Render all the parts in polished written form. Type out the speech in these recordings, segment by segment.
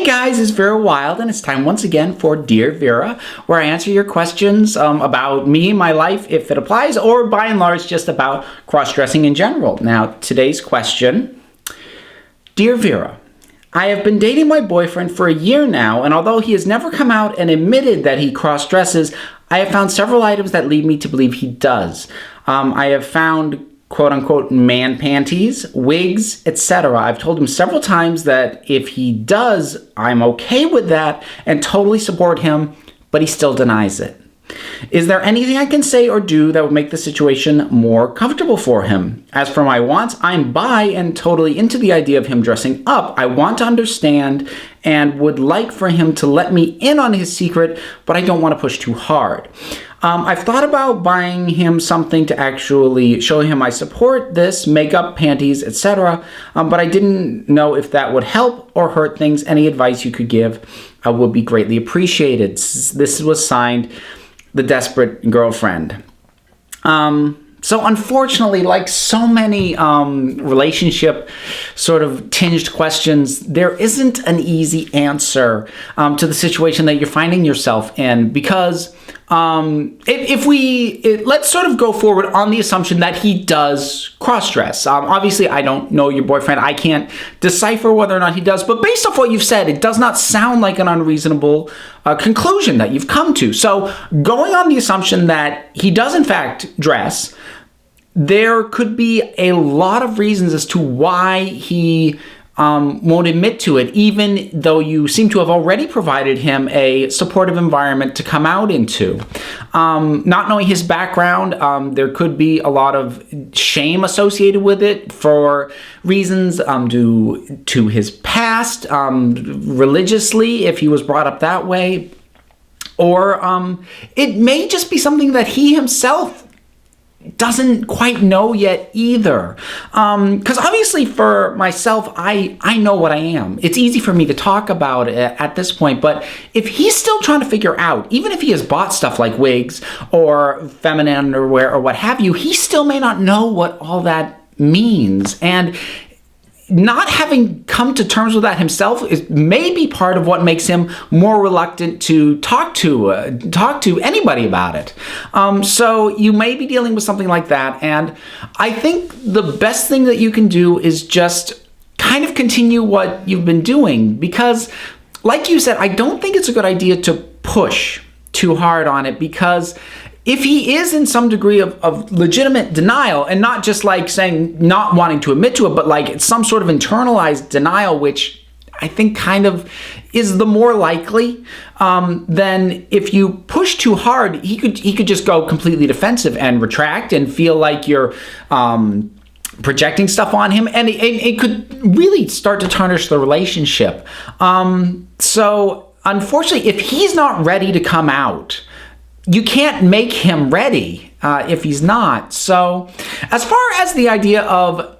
guys, it's Vera Wylde, and it's time once again for Dear Vera, where I answer your questions about me, my life, if it applies, or by and large just about cross-dressing in general. Now, today's question: Dear Vera, I have been dating my boyfriend for a year now, and although he has never come out and admitted that he cross-dresses, I have found several items that lead me to believe he does. I have found quote-unquote man panties, wigs, etc. I've told him several times that if he does, I'm okay with that and totally support him, but he still denies it. Is there anything I can say or do that would make the situation more comfortable for him? As for my wants, I'm bi and totally into the idea of him dressing up. I want to understand and would like for him to let me in on his secret, but I don't want to push too hard. I've thought about buying him something to actually show him I support this, makeup, panties, etc., but I didn't know if that would help or hurt things. Any advice you could give would be greatly appreciated. This was signed, The Desperate Girlfriend. So unfortunately, like so many relationship sort of tinged questions, there isn't an easy answer to the situation that you're finding yourself in, because let's sort of go forward on the assumption that he does cross-dress. Obviously, I don't know your boyfriend. I can't decipher whether or not he does, but based off what you've said, it does not sound like an unreasonable conclusion that you've come to. So going on the assumption that he does in fact dress, there could be a lot of reasons as to why he won't admit to it, even though you seem to have already provided him a supportive environment to come out into. Not knowing his background, there could be a lot of shame associated with it for reasons due to his past, religiously, if he was brought up that way. Or it may just be something that he himself doesn't quite know yet either. Because obviously for myself, I know what I am. It's easy for me to talk about it at this point, but if he's still trying to figure out, even if he has bought stuff like wigs or feminine underwear or what have you, he still may not know what all that means. And not having come to terms with that himself is maybe part of what makes him more reluctant to talk to anybody about it. So you may be dealing with something like that, and I think the best thing that you can do is just kind of continue what you've been doing, because, like you said, I don't think it's a good idea to push too hard on it, because if he is in some degree of legitimate denial, and not just like saying not wanting to admit to it, but like it's some sort of internalized denial, which I think kind of is the more likely, then if you push too hard, he could just go completely defensive and retract and feel like you're projecting stuff on him, and it could really start to tarnish the relationship. So unfortunately, if he's not ready to come out, you can't make him ready if he's not. So as far as the idea of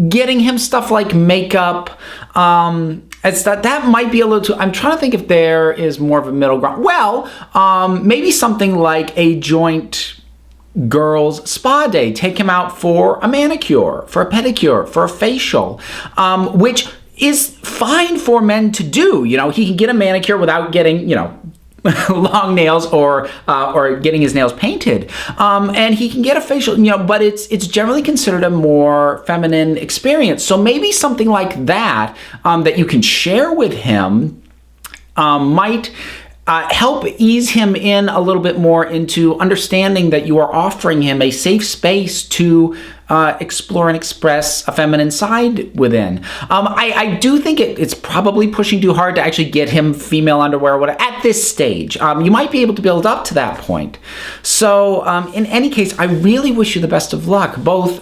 getting him stuff like makeup, that might be a little too, I'm trying to think if there is more of a middle ground. Well, maybe something like a joint girls spa day. Take him out for a manicure, for a pedicure, for a facial, which is fine for men to do. You know, he can get a manicure without getting, long nails or getting his nails painted, and he can get a facial, but it's generally considered a more feminine experience. So maybe something like that that you can share with him might help ease him in a little bit more into understanding that you are offering him a safe space to explore and express a feminine side within. I do think it's probably pushing too hard to actually get him female underwear or whatever at this stage. You might be able to build up to that point. So in any case, I really wish you the best of luck, both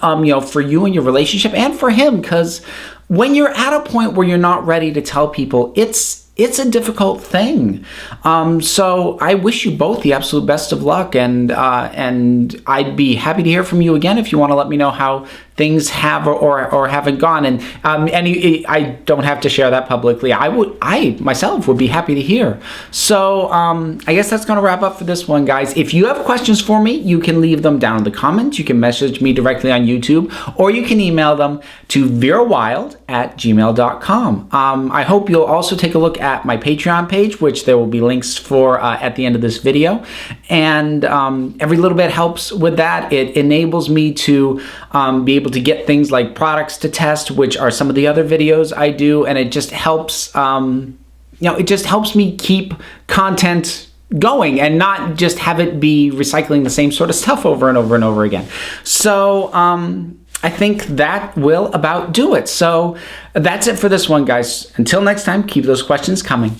for you and your relationship, and for him, because when you're at a point where you're not ready to tell people, it's a difficult thing. So I wish you both the absolute best of luck, and I'd be happy to hear from you again if you want to let me know how things have or haven't gone. And I don't have to share that publicly. I myself would be happy to hear. So I guess that's going to wrap up for this one, guys. If you have questions for me, you can leave them down in the comments. You can message me directly on YouTube, or you can email them to verawylde@gmail.com. I hope you'll also take a look at my Patreon page, which there will be links for at the end of this video. And every little bit helps with that. It enables me to be able to get things like products to test, which are some of the other videos I do, and it just helps it just helps me keep content going and not just have it be recycling the same sort of stuff over and over and over again. So I think that will about do it. So that's it for this one, guys. Until next time, keep those questions coming.